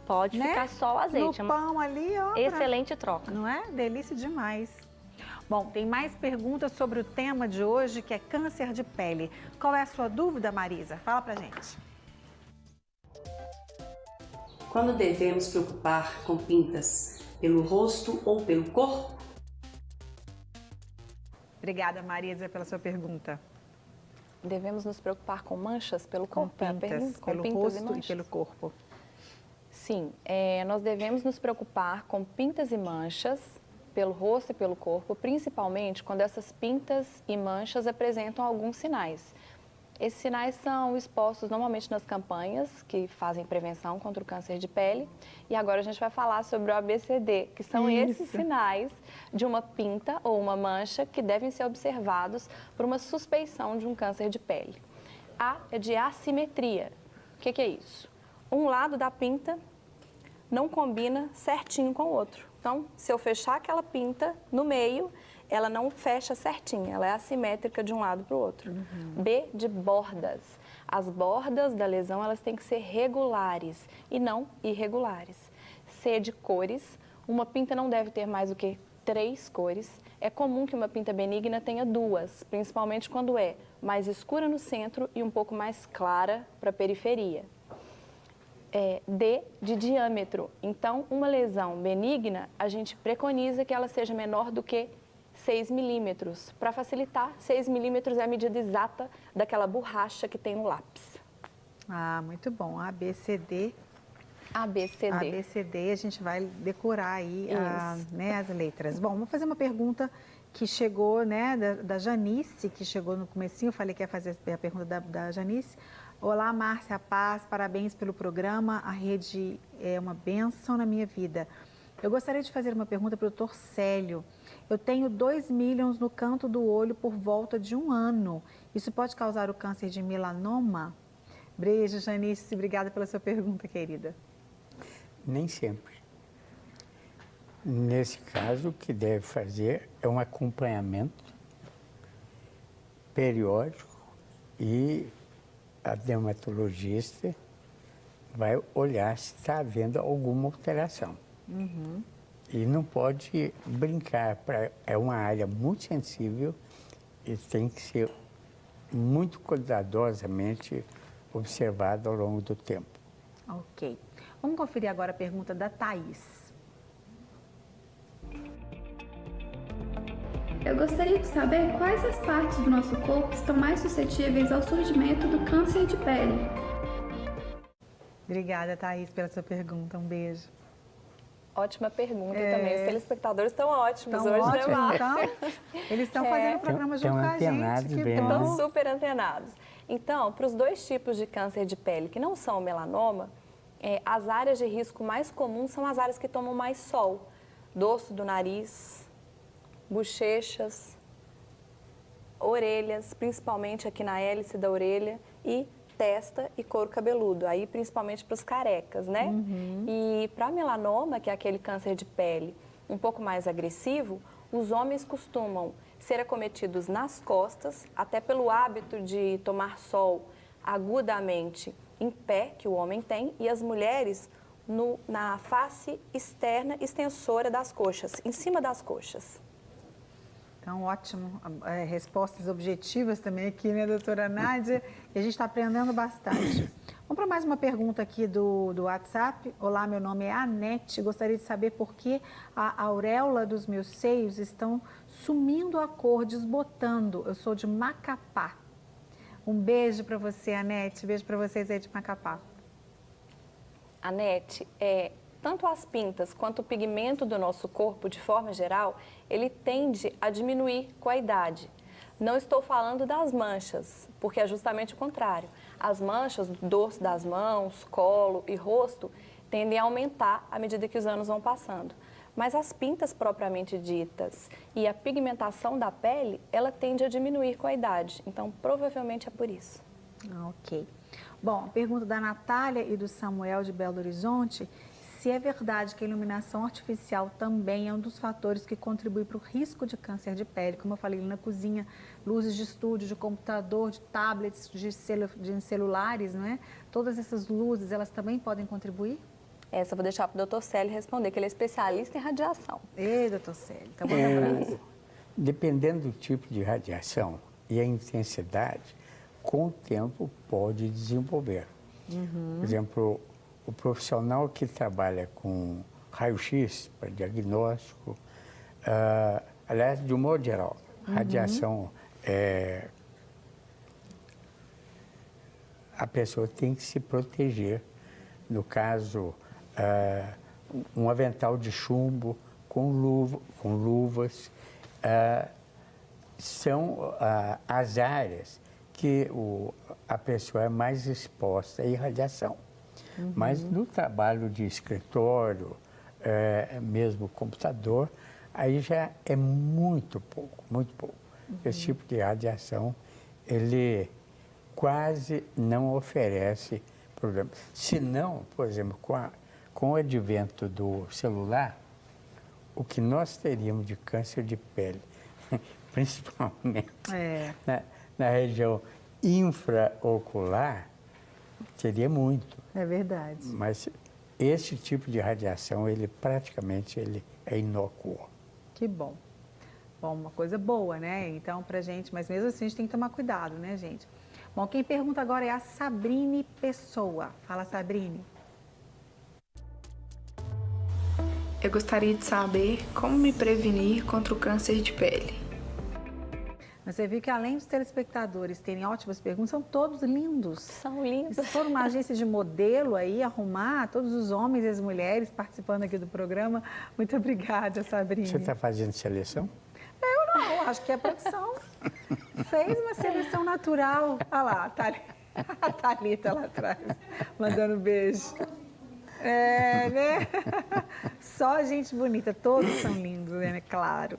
Pode né? ficar só o azeite. No pão ali, ó. Excelente troca. Não é? Delícia demais. Bom, tem mais perguntas sobre o tema de hoje, que é câncer de pele. Qual é a sua dúvida, Marisa? Fala pra gente. Quando devemos preocupar com pintas? Pelo rosto ou pelo corpo? Obrigada, Marisa, pela sua pergunta. Devemos nos preocupar com manchas pelo Com corpo? pintas, pelo rosto e pelo corpo. Sim, nós devemos nos preocupar com pintas e manchas pelo rosto e pelo corpo, principalmente quando essas pintas e manchas apresentam alguns sinais. Esses sinais são expostos normalmente nas campanhas que fazem prevenção contra o câncer de pele. E agora a gente vai falar sobre o ABCD, que são esses sinais de uma pinta ou uma mancha que devem ser observados por uma suspeição de um câncer de pele. A é de assimetria. O que é isso? Um lado da pinta não combina certinho com o outro. Então, se eu fechar aquela pinta no meio, ela não fecha certinho, ela é assimétrica de um lado para o outro. B, de bordas. As bordas da lesão, elas têm que ser regulares e não irregulares. C, de cores. Uma pinta não deve ter mais do que 3 cores. É comum que uma pinta benigna tenha 2, principalmente quando é mais escura no centro e um pouco mais clara para a periferia. D, de diâmetro. Então, uma lesão benigna, a gente preconiza que ela seja menor do que 6 milímetros. Para facilitar, 6 milímetros é a medida exata daquela borracha que tem no lápis. Ah, muito bom. ABCD. ABCD. ABCD, a gente vai decorar aí as letras. Bom, vou fazer uma pergunta que chegou, né, da Janice, que chegou no comecinho, eu falei que ia fazer a pergunta da Janice. Olá, Márcia Paz, parabéns pelo programa, a rede é uma bênção na minha vida. Eu gostaria de fazer uma pergunta para o Dr. Célio. Eu tenho 2 milhões no canto do olho por volta de 1 ano. Isso pode causar o câncer de melanoma? Beijo, Janice, obrigada pela sua pergunta, querida. Nem sempre. Nesse caso, o que deve fazer é um acompanhamento periódico e a dermatologista vai olhar se está havendo alguma alteração. E não pode brincar, é uma área muito sensível e tem que ser muito cuidadosamente observada ao longo do tempo. Ok. Vamos conferir agora a pergunta da Thaís. Eu gostaria de saber quais as partes do nosso corpo estão mais suscetíveis ao surgimento do câncer de pele. Obrigada, Thaís, pela sua pergunta. Um beijo. Ótima pergunta também. Os telespectadores estão ótimos hoje, ótimo, né, Márcia? então, eles estão fazendo o programa junto com a gente. Que Estão bom. super antenados. Então, para os 2 tipos de câncer de pele que não são o melanoma, as áreas de risco mais comuns são as áreas que tomam mais sol. Dorso do nariz, bochechas, orelhas, principalmente aqui na hélice da orelha, e testa e couro cabeludo, aí principalmente para os carecas, né? E para melanoma, que é aquele câncer de pele um pouco mais agressivo, os homens costumam ser acometidos nas costas, até pelo hábito de tomar sol agudamente em pé, que o homem tem, e as mulheres na face externa extensora das coxas, em cima das coxas. Então, ótimo. Respostas objetivas também aqui, né, doutora Nádia? E a gente está aprendendo bastante. Vamos para mais uma pergunta aqui do WhatsApp. Olá, meu nome é Anete. Gostaria de saber por que a auréola dos meus seios estão sumindo a cor, desbotando. Eu sou de Macapá. Um beijo para você, Anete. Beijo para vocês aí de Macapá. Anete, tanto as pintas quanto o pigmento do nosso corpo, de forma geral, ele tende a diminuir com a idade. Não estou falando das manchas, porque é justamente o contrário. As manchas do dorso das mãos, colo e rosto tendem a aumentar à medida que os anos vão passando. Mas as pintas propriamente ditas e a pigmentação da pele, ela tende a diminuir com a idade. Então, provavelmente é por isso. Ok. Bom, pergunta da Natália e do Samuel de Belo Horizonte. Se é verdade que a iluminação artificial também é um dos fatores que contribui para o risco de câncer de pele, como eu falei na cozinha, luzes de estúdio, de computador, de tablets, de celulares, não é? Todas essas luzes, elas também podem contribuir? Essa eu vou deixar para o doutor Célio responder, que ele é especialista em radiação. Ei, doutor Célio, tá bom abraço. Dependendo do tipo de radiação e a intensidade, com o tempo pode desenvolver. Por exemplo, o profissional que trabalha com raio-x para diagnóstico, aliás, de um modo geral, radiação, a pessoa tem que se proteger. No caso, um avental de chumbo com luvas, são as áreas que a pessoa é mais exposta à irradiação. Mas no trabalho de escritório, mesmo computador, aí já é muito pouco, muito pouco. Esse tipo de radiação, ele quase não oferece problema. Se não, por exemplo, com o advento do celular, o que nós teríamos de câncer de pele, principalmente na região infraocular, seria muito. É verdade. Mas esse tipo de radiação, ele praticamente é inócuo. Que bom. Bom, uma coisa boa, né? Então, pra gente, mas mesmo assim a gente tem que tomar cuidado, né, gente? Bom, quem pergunta agora é a Sabrine Pessoa. Fala, Sabrine. Eu gostaria de saber como me prevenir contra o câncer de pele. Mas você viu que além dos telespectadores terem ótimas perguntas, são todos lindos. São lindos. Se for uma agência de modelo aí, arrumar todos os homens e as mulheres participando aqui do programa, muito obrigada, Sabrine. Você está fazendo seleção? Eu não, acho que a produção fez uma seleção natural. Olha lá, a Thalita lá atrás, mandando beijo. É, né? Só gente bonita, todos são lindos, né? Claro.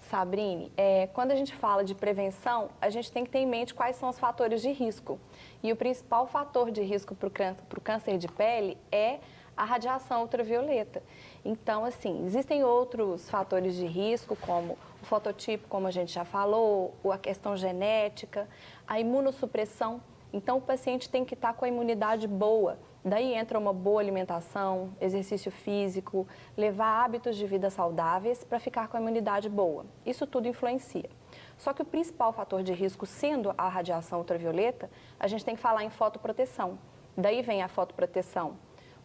Sabrine, quando a gente fala de prevenção, a gente tem que ter em mente quais são os fatores de risco. E o principal fator de risco para o câncer de pele é a radiação ultravioleta. Então, assim, existem outros fatores de risco, como o fototipo, como a gente já falou, ou a questão genética, a imunossupressão. Então, o paciente tem que estar com a imunidade boa. Daí entra uma boa alimentação, exercício físico, levar hábitos de vida saudáveis para ficar com a imunidade boa. Isso tudo influencia. Só que o principal fator de risco, sendo a radiação ultravioleta, a gente tem que falar em fotoproteção. Daí vem a fotoproteção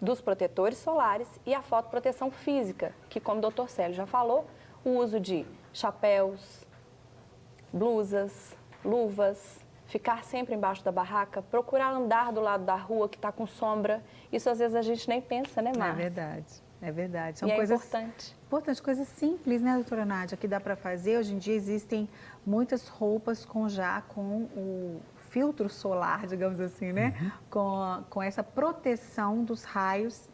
dos protetores solares e a fotoproteção física, que, como o Dr. Célio já falou, o uso de chapéus, blusas, luvas, ficar sempre embaixo da barraca, procurar andar do lado da rua que está com sombra. Isso às vezes a gente nem pensa, né, Márcia? É verdade, é verdade. São e coisas importante. Importantes, coisas simples, né, doutora Nádia, que dá para fazer. Hoje em dia existem muitas roupas com o filtro solar, digamos assim, né? Com essa proteção dos raios.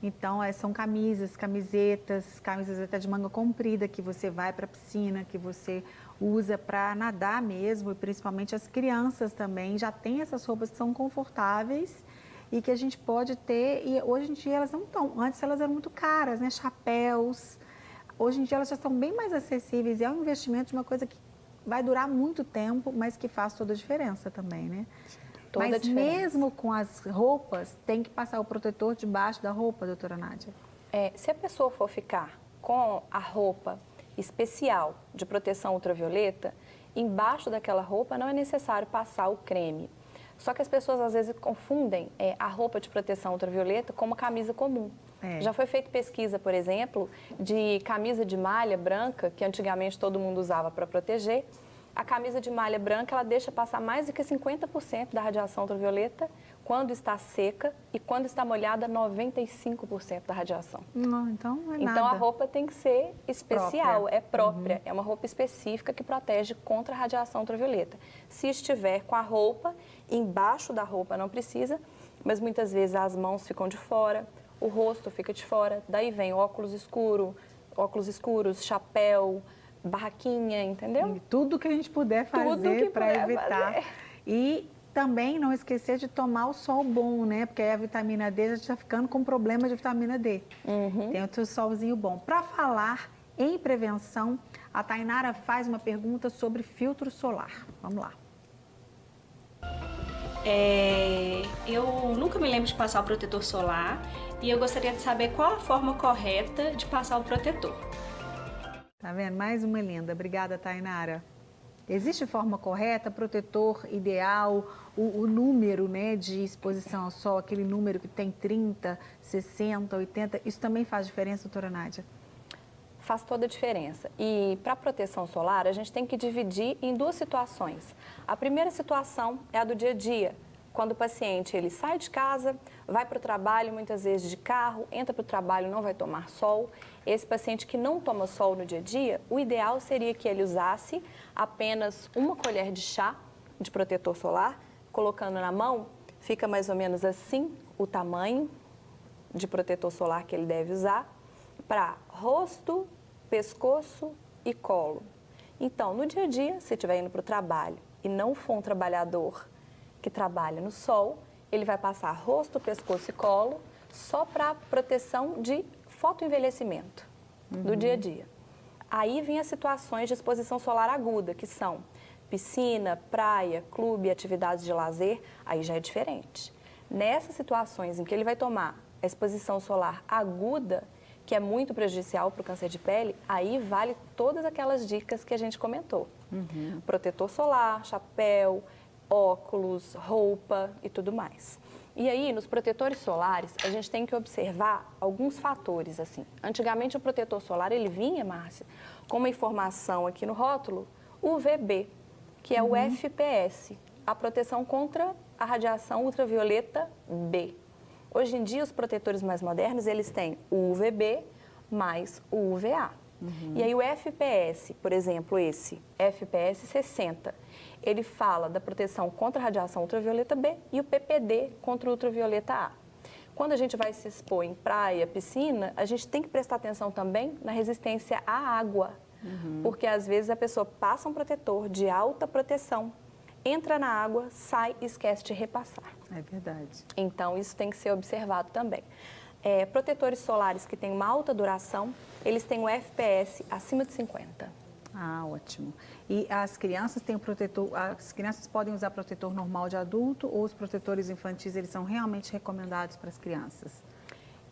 Então, são camisetas até de manga comprida que você vai para a piscina, que você usa para nadar mesmo, e principalmente as crianças também já têm essas roupas que são confortáveis e que a gente pode ter, e hoje em dia elas não estão, antes elas eram muito caras, né, chapéus, hoje em dia elas já estão bem mais acessíveis e é um investimento de uma coisa que vai durar muito tempo, mas que faz toda a diferença também, né? Toda mas a diferença. mesmo com as roupas, tem que passar o protetor debaixo da roupa, doutora Nádia? Se a pessoa for ficar com a roupa especial de proteção ultravioleta, embaixo daquela roupa não é necessário passar o creme. Só que as pessoas às vezes confundem a roupa de proteção ultravioleta com uma camisa comum. Já foi feita pesquisa, por exemplo, de camisa de malha branca, que antigamente todo mundo usava para proteger. A camisa de malha branca, ela deixa passar mais do que 50% da radiação ultravioleta quando está seca e quando está molhada, 95% da radiação. Não, então não é nada. Então a roupa tem que ser especial, Própria. é própria, é uma roupa específica que protege contra a radiação ultravioleta. Se estiver com a roupa, embaixo da roupa não precisa, mas muitas vezes as mãos ficam de fora, o rosto fica de fora, daí vem óculos escuros, chapéu, barraquinha, entendeu? E tudo que a gente puder fazer para evitar. E também não esquecer de tomar o sol bom, né? Porque aí a vitamina D já está ficando com problema de vitamina D. Tem outro solzinho bom. Para falar em prevenção, a Tainara faz uma pergunta sobre filtro solar. Vamos lá. Eu nunca me lembro de passar o protetor solar e eu gostaria de saber qual a forma correta de passar o protetor. Tá vendo? Mais uma linda. Obrigada, Tainara. Existe forma correta, protetor ideal, o número, né, de exposição ao sol, aquele número que tem 30, 60, 80, isso também faz diferença, doutora Nádia? Faz toda a diferença. E para proteção solar, a gente tem que dividir em duas situações. A primeira situação é a do dia a dia, quando o paciente ele sai de casa, vai para o trabalho, muitas vezes de carro, entra para o trabalho, não vai tomar sol. Esse paciente que não toma sol no dia a dia, o ideal seria que ele usasse apenas uma colher de chá de protetor solar, colocando na mão, fica mais ou menos assim o tamanho de protetor solar que ele deve usar, para rosto, pescoço e colo. Então, no dia a dia, se estiver indo para o trabalho e não for um trabalhador que trabalha no sol, ele vai passar rosto, pescoço e colo só para proteção de fotoenvelhecimento do dia a dia. Aí vem as situações de exposição solar aguda, que são piscina, praia, clube, atividades de lazer, aí já é diferente. Nessas situações em que ele vai tomar a exposição solar aguda, que é muito prejudicial para o câncer de pele, aí vale todas aquelas dicas que a gente comentou. Protetor solar, chapéu, óculos, roupa e tudo mais. E aí, nos protetores solares, a gente tem que observar alguns fatores, assim. Antigamente, o protetor solar, ele vinha, Márcia, com uma informação aqui no rótulo, UVB, que é o FPS, a proteção contra a radiação ultravioleta B. Hoje em dia, os protetores mais modernos, eles têm o UVB mais o UVA. E aí, o FPS, por exemplo, esse FPS 60, ele fala da proteção contra a radiação ultravioleta B e o PPD contra o ultravioleta A. Quando a gente vai se expor em praia, piscina, a gente tem que prestar atenção também na resistência à água, porque às vezes a pessoa passa um protetor de alta proteção, entra na água, sai e esquece de repassar. É verdade. Então, isso tem que ser observado também. Protetores solares que têm uma alta duração, eles têm um FPS acima de 50. Ah, ótimo. E as crianças têm o protetor, as crianças podem usar protetor normal de adulto ou os protetores infantis, eles são realmente recomendados para as crianças?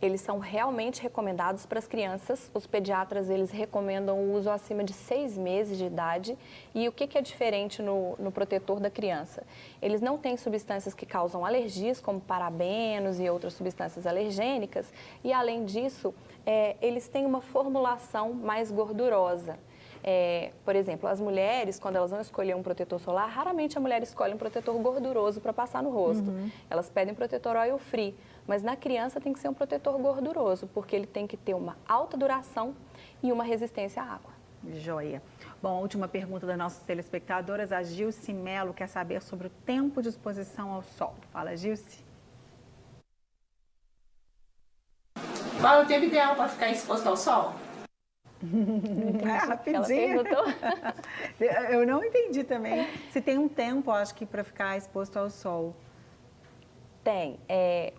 Eles são realmente recomendados para as crianças. Os pediatras, eles recomendam o uso acima de 6 meses de idade. E o que é diferente no protetor da criança? Eles não têm substâncias que causam alergias, como parabenos e outras substâncias alergênicas. E, além disso, eles têm uma formulação mais gordurosa. Por exemplo, as mulheres, quando elas vão escolher um protetor solar, raramente a mulher escolhe um protetor gorduroso para passar no rosto. Elas pedem protetor oil free, mas na criança tem que ser um protetor gorduroso, porque ele tem que ter uma alta duração e uma resistência à água. Joia. Bom, a última pergunta das nossas telespectadoras, a Gilce Melo quer saber sobre o tempo de exposição ao sol. Fala, Gilce. Qual é o tempo ideal para ficar exposto ao sol? Rapidinho. Ela perguntou. Eu não entendi também. Se tem um tempo, acho que, para ficar exposto ao sol. Tem.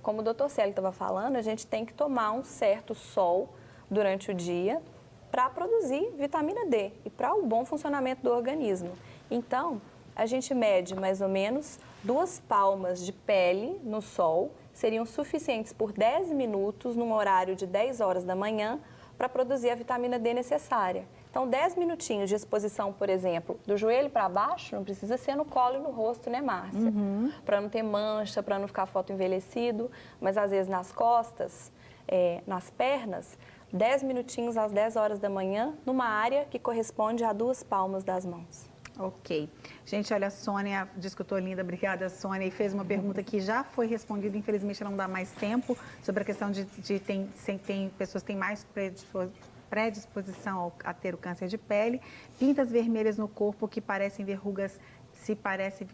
Como o doutor Célio estava falando, a gente tem que tomar um certo sol durante o dia para produzir vitamina D e para o bom funcionamento do organismo. Então, a gente mede mais ou menos 2 palmas de pele no sol, seriam suficientes por 10 minutos, num horário de 10 horas da manhã, para produzir a vitamina D necessária. Então, 10 minutinhos de exposição, por exemplo, do joelho para baixo, não precisa ser no colo e no rosto, né, Márcia? Para não ter mancha, para não ficar fotoenvelhecido, mas às vezes nas costas, nas pernas, 10 minutinhos às 10 horas da manhã, numa área que corresponde a 2 palmas das mãos. Ok. Gente, olha, a Sônia disse que eu estou linda, obrigada, Sônia, e fez uma pergunta que já foi respondida, infelizmente ela não dá mais tempo, sobre a questão de tem pessoas que têm mais predisposição a ter o câncer de pele, pintas vermelhas no corpo que parecem verrugas,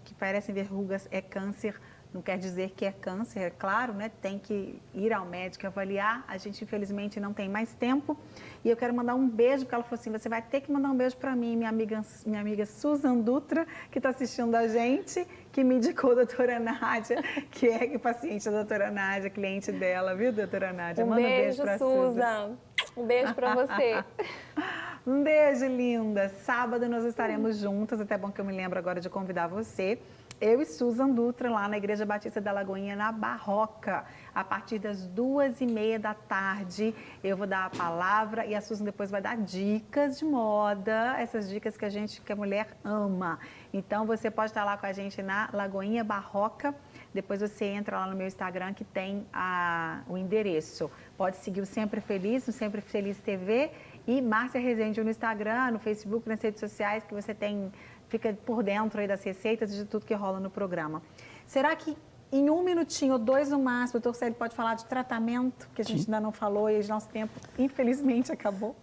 que parecem verrugas é câncer, não quer dizer que é câncer, é claro, né? Tem que ir ao médico avaliar. A gente, infelizmente, não tem mais tempo. E eu quero mandar um beijo, porque ela falou assim, você vai ter que mandar um beijo para mim, minha amiga Susan Dutra, que está assistindo a gente, que me indicou a doutora Nádia, que é paciente da doutora Nádia, cliente dela, viu, doutora Nádia? Manda um beijo para Susan. Um beijo para você. Um beijo, linda. Sábado nós estaremos juntas, até bom que eu me lembro agora de convidar você. eu e Susan Dutra, lá na Igreja Batista da Lagoinha, na Barroca. A partir das 2h30 da tarde, eu vou dar a palavra e a Susan depois vai dar dicas de moda, essas dicas que a mulher ama. Então, você pode estar lá com a gente na Lagoinha Barroca. Depois você entra lá no meu Instagram que tem o endereço. Pode seguir o Sempre Feliz, no Sempre Feliz TV e Márcia Rezende no Instagram, no Facebook, nas redes sociais, que você fica por dentro aí das receitas e de tudo que rola no programa. Será que em 1 minutinho ou 2 no máximo, o doutor Célio pode falar de tratamento, que a gente ainda não falou e o nosso tempo, infelizmente, acabou?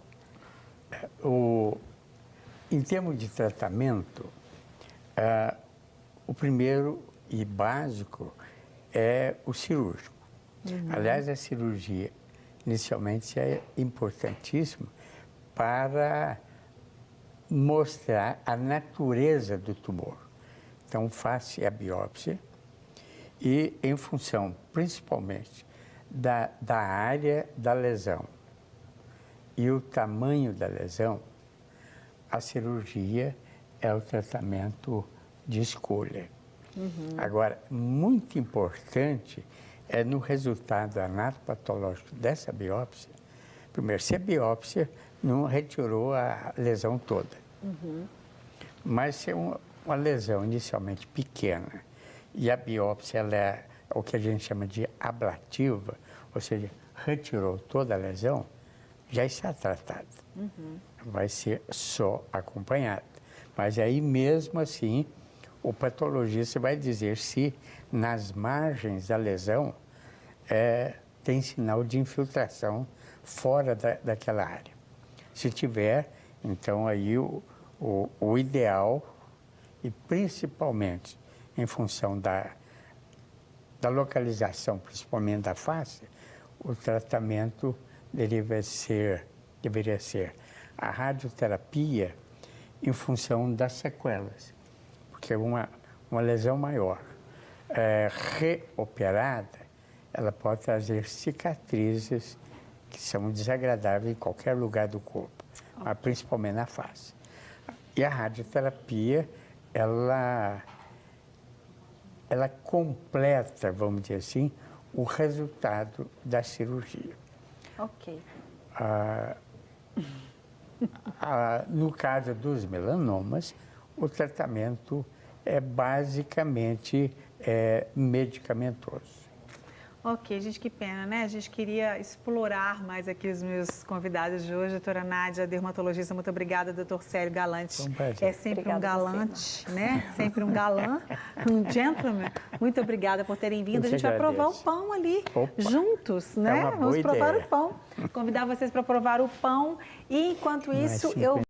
Em termos de tratamento, o primeiro e básico é o cirúrgico. Aliás, a cirurgia inicialmente é importantíssima para mostrar a natureza do tumor. Então, faz-se a biópsia e, em função, principalmente, da área da lesão e o tamanho da lesão, a cirurgia é o tratamento de escolha. Agora, muito importante é no resultado anatopatológico dessa biópsia, primeiro, se a biópsia não retirou a lesão toda, mas se é uma lesão inicialmente pequena e a biópsia ela é o que a gente chama de ablativa, ou seja, retirou toda a lesão, já está tratada. Vai ser só acompanhada. Mas aí mesmo assim, o patologista vai dizer se nas margens da lesão tem sinal de infiltração fora daquela área. Se tiver, então aí o ideal, e principalmente em função da localização, principalmente da face, o tratamento deveria ser a radioterapia em função das sequelas, porque uma lesão maior reoperada, ela pode trazer cicatrizes que são desagradáveis em qualquer lugar do corpo, mas principalmente na face. E a radioterapia, ela completa, vamos dizer assim, o resultado da cirurgia. Ok. No caso dos melanomas, o tratamento é basicamente medicamentoso. Ok, gente, que pena, né? A gente queria explorar mais aqui os meus convidados de hoje. Doutora Nádia, dermatologista, muito obrigada. Doutor Célio Galante. É sempre obrigada, um galante, né? Sempre um galã, um gentleman. Muito obrigada por terem vindo. A gente vai provar o pão ali, juntos, né? Vamos provar o pão. Convidar vocês para provar o pão. E enquanto isso, eu